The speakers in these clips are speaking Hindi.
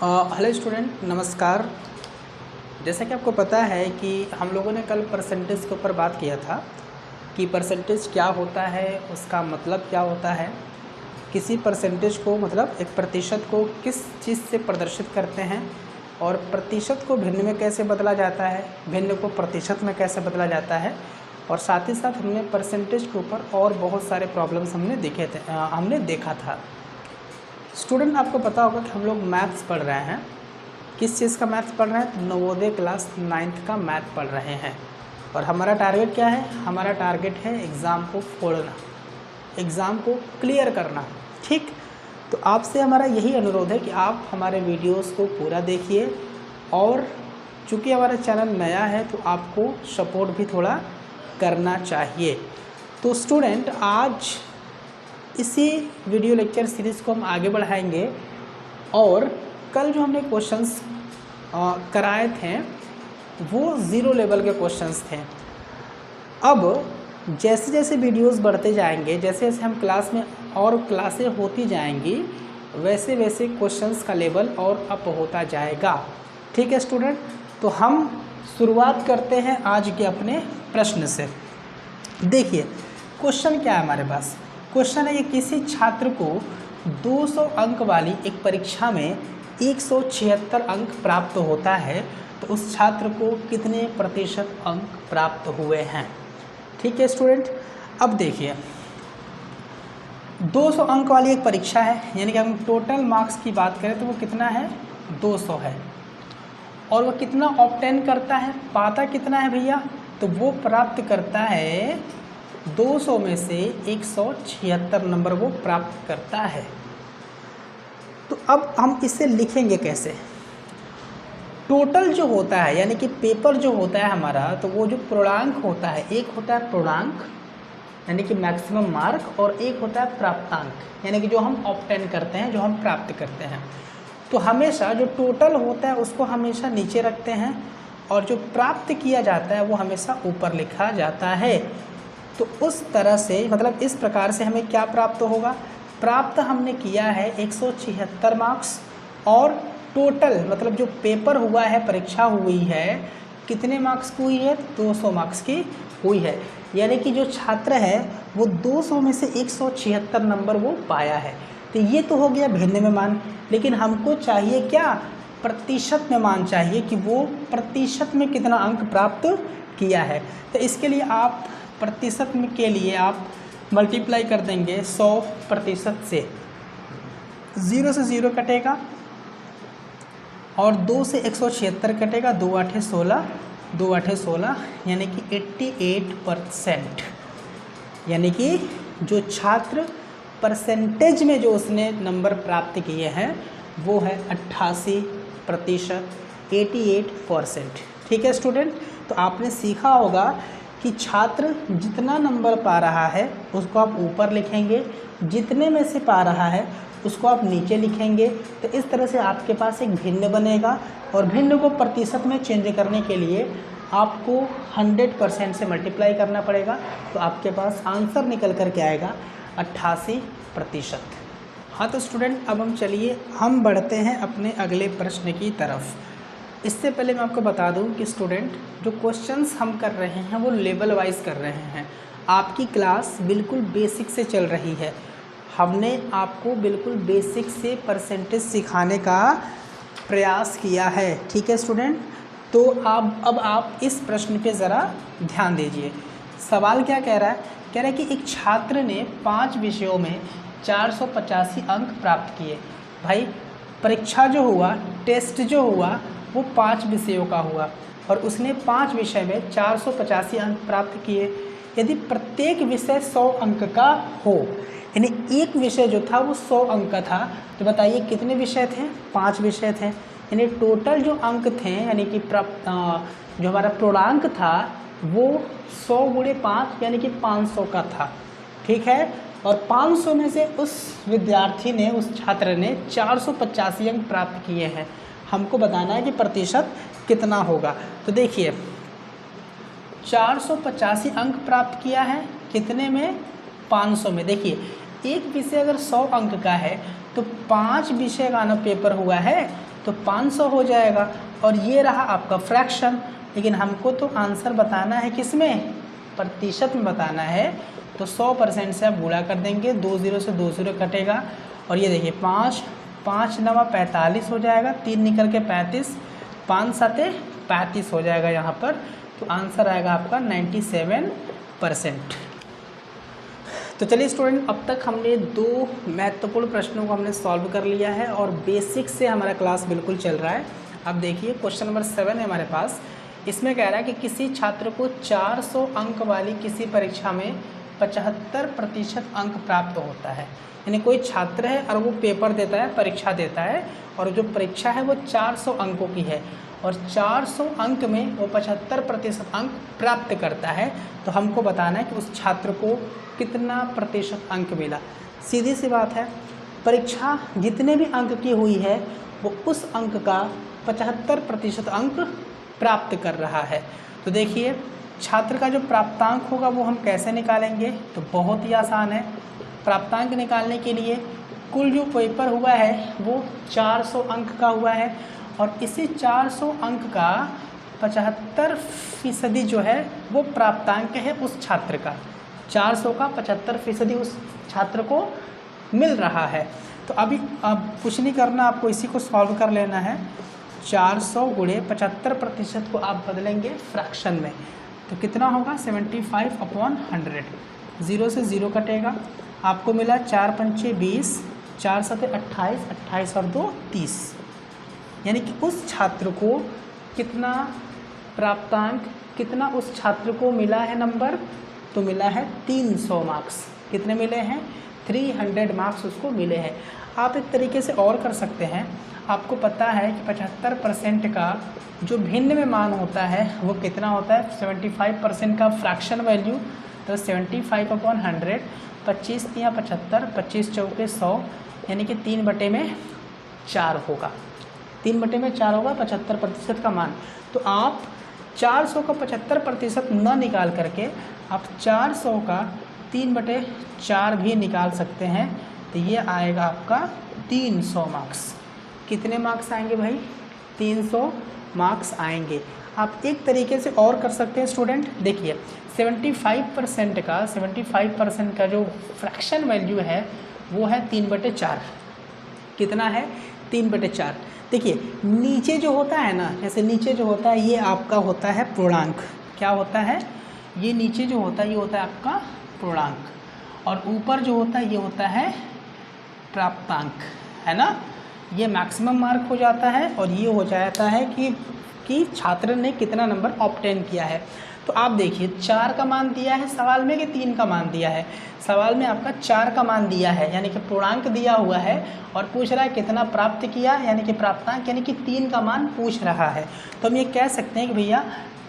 हेलो स्टूडेंट, नमस्कार। जैसा कि आपको पता है कि हम लोगों ने कल परसेंटेज के ऊपर बात किया था कि परसेंटेज क्या होता है, उसका मतलब क्या होता है। किसी परसेंटेज को मतलब एक प्रतिशत को किस चीज़ से प्रदर्शित करते हैं और प्रतिशत को भिन्न में कैसे बदला जाता है, भिन्न को प्रतिशत में कैसे बदला जाता है। और साथ ही साथ हमने परसेंटेज के ऊपर और बहुत सारे प्रॉब्लम्स हमने देखा था। स्टूडेंट, आपको पता होगा कि हम लोग मैथ्स पढ़ रहे हैं। किस चीज़ का मैथ्स पढ़ रहे हैं? नवोदय क्लास 9th का मैथ पढ़ रहे हैं। और हमारा टारगेट क्या है? हमारा टारगेट है एग्ज़ाम को फोड़ना, एग्ज़ाम को क्लियर करना। ठीक, तो आपसे हमारा यही अनुरोध है कि आप हमारे वीडियोस को पूरा देखिए। और चूँकि हमारा चैनल नया है तो आपको सपोर्ट भी थोड़ा करना चाहिए। तो स्टूडेंट, आज इसी वीडियो लेक्चर सीरीज़ को हम आगे बढ़ाएंगे। और कल जो हमने क्वेश्चंस कराए थे वो ज़ीरो लेवल के क्वेश्चंस थे। अब जैसे जैसे वीडियोस बढ़ते जाएंगे, जैसे जैसे हम क्लास में और क्लासें होती जाएंगी, वैसे वैसे क्वेश्चंस का लेवल और अप होता जाएगा। ठीक है स्टूडेंट, तो हम शुरुआत करते हैं आज के अपने प्रश्न से। देखिए क्वेश्चन क्या है हमारे पास। क्वेश्चन है, ये किसी छात्र को 200 अंक वाली एक परीक्षा में 176 अंक प्राप्त होता है, तो उस छात्र को कितने प्रतिशत अंक प्राप्त हुए हैं। ठीक है स्टूडेंट, अब देखिए 200 अंक वाली एक परीक्षा है, यानी कि हम टोटल मार्क्स की बात करें तो वो कितना है? 200 है। और वो कितना ऑब्टेन करता है, पाता कितना है भैया? तो वो प्राप्त करता है 200 में से 176 नंबर वो प्राप्त करता है। तो अब हम इसे लिखेंगे कैसे? टोटल जो होता है, यानी कि पेपर जो होता है हमारा, तो वो जो पूर्णांक होता है, एक होता है पूर्णांक यानी कि मैक्सिमम मार्क, और एक होता है प्राप्तांक यानी कि जो हम ऑब्टेन करते हैं, जो हम प्राप्त करते हैं। तो हमेशा जो टोटल होता है उसको हमेशा नीचे रखते हैं और जो प्राप्त किया जाता है वो हमेशा ऊपर लिखा जाता है। तो उस तरह से मतलब इस प्रकार से हमें क्या प्राप्त होगा? प्राप्त हमने किया है 176 मार्क्स, और टोटल मतलब जो पेपर हुआ है, परीक्षा हुई है, कितने मार्क्स की हुई है? 200 मार्क्स की हुई है। यानी कि जो छात्र है वो 200 में से 176 नंबर वो पाया है। तो ये तो हो गया भिन्न में मान, लेकिन हमको चाहिए क्या? प्रतिशत में मान चाहिए कि वो प्रतिशत में कितना अंक प्राप्त किया है। तो इसके लिए आप प्रतिशत में के लिए आप मल्टीप्लाई कर देंगे 100% से। 0 से 0 कटेगा और 2 से 176 कटेगा, 2 8 16, 2 8 16, यानी कि 88%। यानी कि जो छात्र परसेंटेज में जो उसने नंबर प्राप्त किए हैं वो है 88%, 88%। ठीक है स्टूडेंट, तो आपने सीखा होगा कि छात्र जितना नंबर पा रहा है उसको आप ऊपर लिखेंगे, जितने में से पा रहा है उसको आप नीचे लिखेंगे। तो इस तरह से आपके पास एक भिन्न बनेगा, और भिन्न को प्रतिशत में चेंज करने के लिए आपको 100% से मल्टीप्लाई करना पड़ेगा। तो आपके पास आंसर निकल कर के आएगा 88%। हाँ तो स्टूडेंट, अब हम बढ़ते हैं अपने अगले प्रश्न की तरफ। इससे पहले मैं आपको बता दूं कि स्टूडेंट, जो क्वेश्चंस हम कर रहे हैं वो लेवल वाइज कर रहे हैं। आपकी क्लास बिल्कुल बेसिक से चल रही है। हमने आपको बिल्कुल बेसिक से परसेंटेज सिखाने का प्रयास किया है। ठीक है स्टूडेंट, तो अब आप इस प्रश्न पे ज़रा ध्यान दीजिए। सवाल क्या कह रहा है? कह रहा है कि एक छात्र ने 5 विषयों में 485 अंक प्राप्त किए। भाई, परीक्षा जो हुआ, टेस्ट जो हुआ, वो 5 विषयों का हुआ और उसने 5 विषय में 485 अंक प्राप्त किए। यदि प्रत्येक विषय 100 अंक का हो, यानी एक विषय जो था वो 100 अंक का था, तो बताइए कितने विषय थे? 5 विषय थे। यानी टोटल जो अंक थे, यानी कि जो हमारा पूर्णांक था वो 100 × 5 यानी कि 500 का था। ठीक है, और 500 में से उस विद्यार्थी ने, उस छात्र ने 485 अंक प्राप्त किए हैं। हमको बताना है कि प्रतिशत कितना होगा। तो देखिए 485 अंक प्राप्त किया है, कितने में? 500 में। देखिए एक विषय अगर 100 अंक का है तो 5 विषय का ना पेपर हुआ है, तो 500 हो जाएगा। और ये रहा आपका फ्रैक्शन, लेकिन हमको तो आंसर बताना है किसमें, प्रतिशत में बताना है। तो 100% से आप गुणा कर देंगे, 2 0 से 2 0 कटेगा। और ये देखिए 5 5 9 45 हो जाएगा, 3 निकल के 35, 5 7 35 हो जाएगा यहाँ पर। तो आंसर आएगा आपका 97%। तो चलिए स्टूडेंट, अब तक हमने 2 महत्वपूर्ण प्रश्नों को हमने सॉल्व कर लिया है और बेसिक से हमारा क्लास बिल्कुल चल रहा है। अब देखिए क्वेश्चन नंबर 7 है हमारे पास। इसमें कह रहा है कि किसी छात्र को 400 अंक वाली किसी परीक्षा में 75% अंक प्राप्त होता है। यानी कोई छात्र है और वो पेपर देता है, परीक्षा देता है, और जो परीक्षा है वो 400 अंकों की है और 400 अंक में वो 75% अंक प्राप्त करता है। तो हमको बताना है कि उस छात्र को कितना प्रतिशत अंक मिला। सीधी सी बात है, परीक्षा जितने भी अंक की हुई है वो उस अंक का 75% अंक प्राप्त कर रहा है। तो देखिए छात्र का जो प्राप्तांक होगा वो हम कैसे निकालेंगे, तो बहुत ही आसान है। प्राप्तांक निकालने के लिए कुल जो पेपर हुआ है वो 400 अंक का हुआ है और इसी 400 अंक का 75% जो है वो प्राप्तांक है उस छात्र का। 400 का 75% उस छात्र को मिल रहा है। तो अभी अब कुछ नहीं करना, आपको इसी को सॉल्व कर लेना है। 400 गुणे 75% को आप बदलेंगे फ्रैक्शन में, तो कितना होगा 75/100। 0 से 0 कटेगा, आपको मिला 4 पंचे 20, 4 7 28, 28 और 2 30। यानी कि उस छात्र को कितना प्राप्तांक, कितना उस छात्र को मिला है नंबर, तो मिला है 300 मार्क्स। कितने मिले हैं, 300 मार्क्स उसको मिले हैं। आप एक तरीके से और कर सकते हैं, आपको पता है कि 75% का जो भिन्न में मान होता है वो कितना होता है, 75% का फ्रैक्शन वैल्यू, तो 75/100, 25 या 75, 25 चौके 100, यानी कि 3/4 होगा। 3/4 होगा 75% का मान। तो आप 400 का 75% न निकाल करके आप 400 का 3/4 भी निकाल सकते हैं। तो ये आएगा आपका 300 मार्क्स। कितने मार्क्स आएंगे भाई, 300 मार्क्स आएंगे। आप एक तरीके से और कर सकते हैं स्टूडेंट, देखिए 75% का जो फ्रैक्शन वैल्यू है वो है 3/4। कितना है, 3/4। देखिए नीचे जो होता है ना, जैसे नीचे जो होता है ये आपका होता है पूर्णांक। क्या होता है, ये नीचे जो होता है ये होता है आपका पूर्णांक, और ऊपर जो होता है ये होता है प्राप्तांक, है ना। ये मैक्सिमम मार्क हो जाता है और ये हो जाता है कि छात्र ने कितना नंबर ऑब्टेन किया है। तो आप देखिए 4 का मान दिया है सवाल में कि 3 का मान दिया है। सवाल में आपका 4 का मान दिया है, यानी कि पूर्णांक दिया हुआ है, और पूछ रहा है कितना प्राप्त किया, यानी कि प्राप्तांक, यानी कि 3 का मान पूछ रहा है। तो हम ये कह सकते हैं कि भैया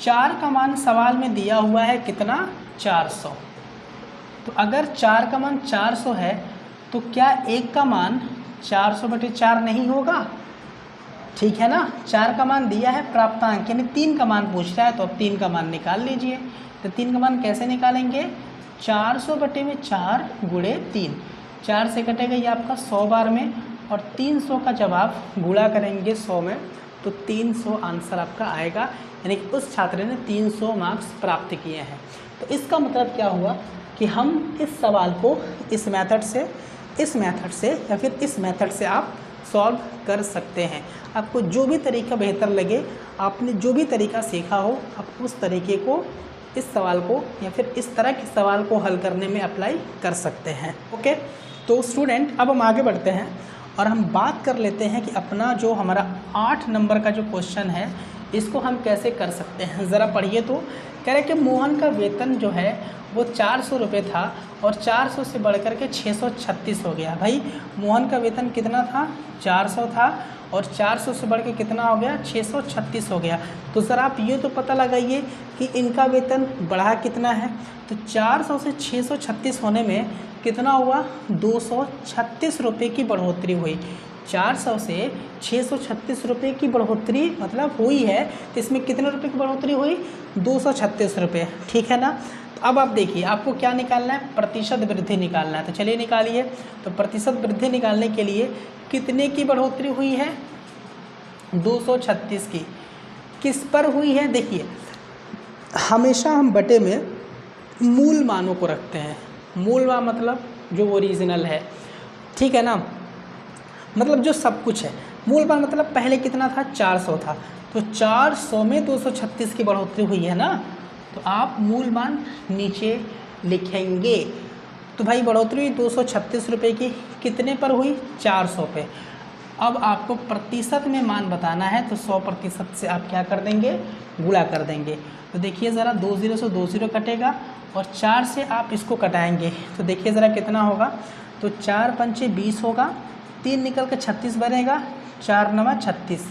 4 का मान सवाल में दिया हुआ है कितना, 400। तो अगर 4 का मान 400 है तो क्या 1 का मान 400/4 नहीं होगा, ठीक है ना। 4 का मान दिया है प्राप्तांक, यानी 3 का मान पूछ रहा है, तो अब 3 का मान निकाल लीजिए। तो 3 का मान कैसे निकालेंगे, 400/4 गुणे 3, 4 से कटेगा ये आपका 100 बार में, और 300 का जब आप गुणा करेंगे 100 में तो 300 आंसर आपका आएगा, यानी कि उस छात्र ने 300 मार्क्स प्राप्त किए हैं। तो इसका मतलब क्या हुआ कि हम इस सवाल को इस मेथड से या फिर इस मेथड से आप सॉल्व कर सकते हैं। आपको जो भी तरीका बेहतर लगे, आपने जो भी तरीका सीखा हो, आप उस तरीके को इस सवाल को या फिर इस तरह के सवाल को हल करने में अप्लाई कर सकते हैं। ओके, तो स्टूडेंट अब हम आगे बढ़ते हैं और हम बात कर लेते हैं कि अपना जो हमारा 8 नंबर का जो क्वेश्चन है इसको हम कैसे कर सकते हैं। ज़रा पढ़िए। तो कह रहे कि मोहन का वेतन जो है वो 400 रुपये था और 400 से बढ़कर के 636 हो गया। भाई मोहन का वेतन कितना था, 400 था, और 400 से बढ़ के कितना हो गया, 636 हो गया। तो ज़रा आप ये तो पता लगाइए कि इनका वेतन बढ़ा कितना है। तो 400 से 636 होने में कितना हुआ, 236 रुपये की बढ़ोतरी हुई। 400 से 636 रुपये की बढ़ोतरी मतलब हुई है, तो इसमें कितने रुपये की बढ़ोतरी हुई, 236 रुपये, ठीक है ना। तो अब आप देखिए आपको क्या निकालना है, प्रतिशत वृद्धि निकालना है। तो चलिए निकालिए। तो प्रतिशत वृद्धि निकालने के लिए कितने की बढ़ोतरी हुई है, 236 की किस पर हुई है? देखिए हमेशा हम बटे में मूल मानों को रखते हैं। मूल मान मतलब जो ओरिजिनल है, ठीक है ना, मतलब जो सब कुछ है। मूल मान मतलब पहले कितना था? 400 था, तो 400 में 236 की बढ़ोतरी हुई है ना, तो आप मूल मान नीचे लिखेंगे। तो भाई बढ़ोतरी 236 रुपये की कितने पर हुई? 400 पे। अब आपको प्रतिशत में मान बताना है, तो 100% से आप क्या कर देंगे? गुणा कर देंगे। तो देखिए ज़रा 20 से 20 कटेगा और 4 से आप इसको कटाएंगे, तो देखिए ज़रा कितना होगा? तो 4 पंचे 20 होगा, 3 निकल कर 36 बनेगा, 4 नवा 36,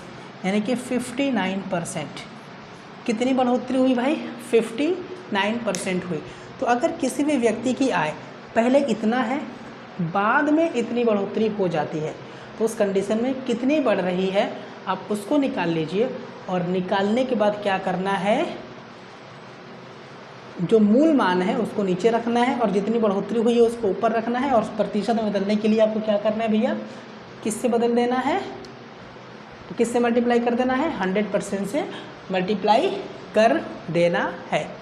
यानी कि 59%। कितनी बढ़ोतरी हुई भाई? 59% हुई। तो अगर किसी भी व्यक्ति की आय पहले इतना है, बाद में इतनी बढ़ोतरी हो जाती है, तो उस कंडीशन में कितनी बढ़ रही है आप उसको निकाल लीजिए, और निकालने के बाद क्या करना है? जो मूल मान है उसको नीचे रखना है और जितनी बढ़ोतरी हुई है उसको ऊपर रखना है, और प्रतिशत में बदलने के लिए आपको क्या करना है भैया? किससे बदल देना है? तो किससे मल्टीप्लाई कर देना है? 100% से मल्टीप्लाई कर देना है।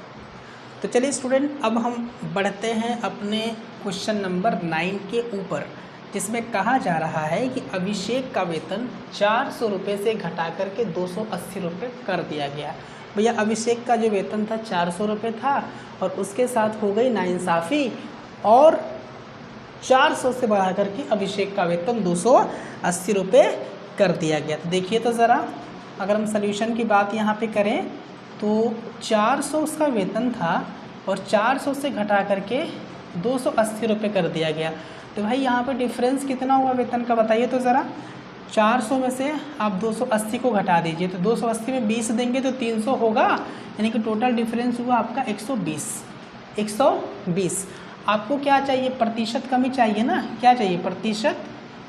तो चलिए स्टूडेंट, अब हम बढ़ते हैं अपने क्वेश्चन नंबर 9 के ऊपर, जिसमें कहा जा रहा है कि अभिषेक का वेतन 400 रुपये से घटा करके 280 रुपये कर दिया गया। भैया अभिषेक का जो वेतन था 400 रुपये था, और उसके साथ हो गई नाइंसाफ़ी, और 400 से बढ़ा करके अभिषेक का वेतन 280 रुपये कर दिया गया। तो देखिए तो ज़रा, अगर हम सल्यूशन की बात यहाँ पे करें तो 400 उसका वेतन था और 400 से घटा करके 280 रुपये कर दिया गया। तो भाई यहाँ पे डिफरेंस कितना हुआ वेतन का? बताइए तो ज़रा। 400 में से आप 280 को घटा दीजिए, तो 280 में 20 देंगे तो 300 होगा, यानी कि टोटल डिफरेंस हुआ आपका 120। आपको क्या चाहिए? प्रतिशत कमी चाहिए ना, क्या चाहिए? प्रतिशत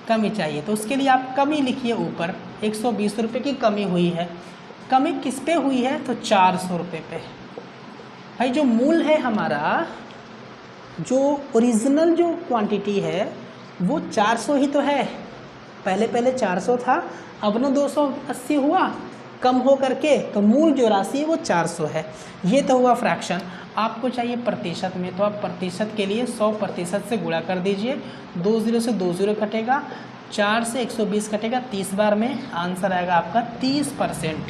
कमी चाहिए। तो उसके लिए आप कमी लिखिए ऊपर, 120 रुपये की कमी हुई है। कमी किस पे हुई है? तो 400 रुपये पे। भाई जो मूल है हमारा, जो ओरिजिनल जो क्वांटिटी है वो 400 ही तो है। पहले 400 था, अब ना 280 हुआ कम हो करके, तो मूल जो राशि है वो 400 है। ये तो हुआ फ्रैक्शन। आपको चाहिए प्रतिशत में, तो आप प्रतिशत के लिए 100% से गुणा कर दीजिए। 20 से 20 कटेगा, 4 से 120 कटेगा, 30 बार में आंसर आएगा आपका 30%।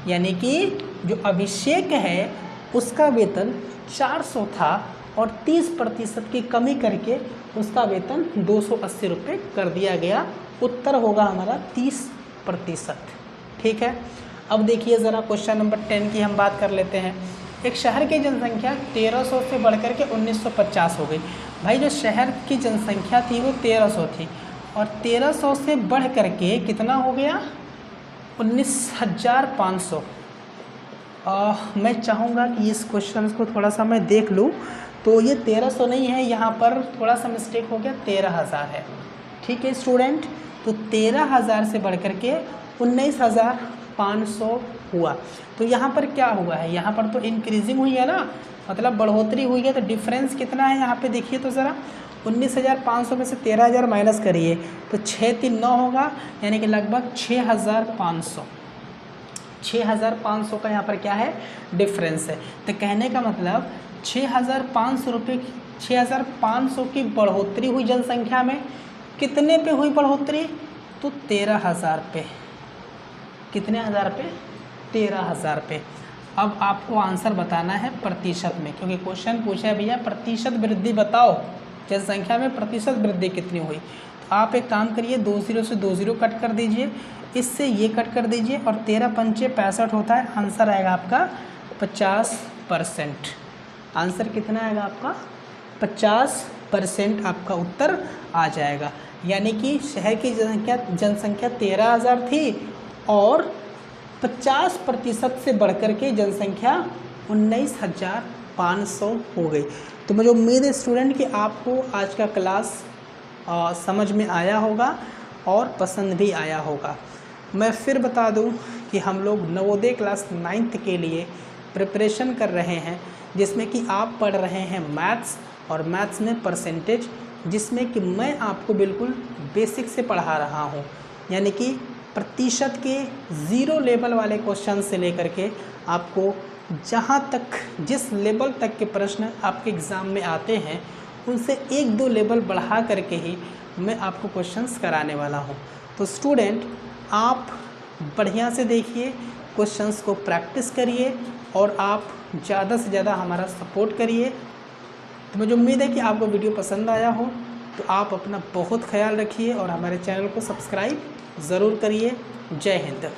यानी कि जो अभिषेक है उसका वेतन 400 था और 30% की कमी करके उसका वेतन 280 रुपये कर दिया गया। उत्तर होगा हमारा 30%। ठीक है, अब देखिए ज़रा क्वेश्चन नंबर 10 की हम बात कर लेते हैं। एक शहर की जनसंख्या 1300 से बढ़कर के 1950 हो गई। भाई जो शहर की जनसंख्या थी वो 1300 थी, और 1300 से बढ़ करके कितना हो गया? 19,500। मैं चाहूँगा कि इस क्वेश्चन को थोड़ा सा मैं देख लूँ, तो ये 1300 नहीं है, यहाँ पर थोड़ा सा मिस्टेक हो गया, 13,000 है। ठीक है स्टूडेंट, तो 13,000 से बढ़ करके 19,500 हुआ। तो यहाँ पर क्या हुआ है? यहाँ पर तो इंक्रीजिंग हुई है ना, मतलब बढ़ोतरी हुई है। तो डिफरेंस कितना है यहाँ पे देखिए तो ज़रा। 19,500 में से 13,000 माइनस करिए तो 6 3 9 होगा, यानी कि लगभग 6,500। 6,500 का यहाँ पर क्या है? डिफरेंस है। तो कहने का मतलब 6,500 रुपये, 6,500 की बढ़ोतरी हुई जनसंख्या में। कितने पे हुई बढ़ोतरी? तो 13,000 पे। कितने हज़ार पे? 13,000 पे। अब आपको आंसर बताना है प्रतिशत में, क्योंकि क्वेश्चन पूछा है भैया प्रतिशत वृद्धि बताओ, जनसंख्या में प्रतिशत वृद्धि कितनी हुई। तो आप एक काम करिए, 20 से 20 कट कर दीजिए, इससे ये कट कर दीजिए, और 13 पंचे 65 होता है। आंसर आएगा आपका 50%। आंसर कितना आएगा आपका? 50% आपका उत्तर आ जाएगा। यानी कि शहर की जनसंख्या 13,000 थी और 50% से बढ़कर के जनसंख्या 19,500 हो गई। तो मुझे उम्मीद है स्टूडेंट कि आपको आज का क्लास समझ में आया होगा और पसंद भी आया होगा। मैं फिर बता दूं कि हम लोग नवोदय क्लास 9th के लिए प्रिपरेशन कर रहे हैं, जिसमें कि आप पढ़ रहे हैं मैथ्स, और मैथ्स में परसेंटेज, जिसमें कि मैं आपको बिल्कुल बेसिक से पढ़ा रहा हूं। यानी कि प्रतिशत के 0 लेवल वाले क्वेश्चन से लेकर के आपको जहाँ तक जिस लेवल तक के प्रश्न आपके एग्ज़ाम में आते हैं उनसे 1-2 लेवल बढ़ा करके ही मैं आपको क्वेश्चंस कराने वाला हूँ। तो स्टूडेंट आप बढ़िया से देखिए, क्वेश्चंस को प्रैक्टिस करिए और आप ज़्यादा से ज़्यादा हमारा सपोर्ट करिए। तो मुझे उम्मीद है कि आपको वीडियो पसंद आया हो। तो आप अपना बहुत ख्याल रखिए और हमारे चैनल को सब्सक्राइब ज़रूर करिए। जय हिंद।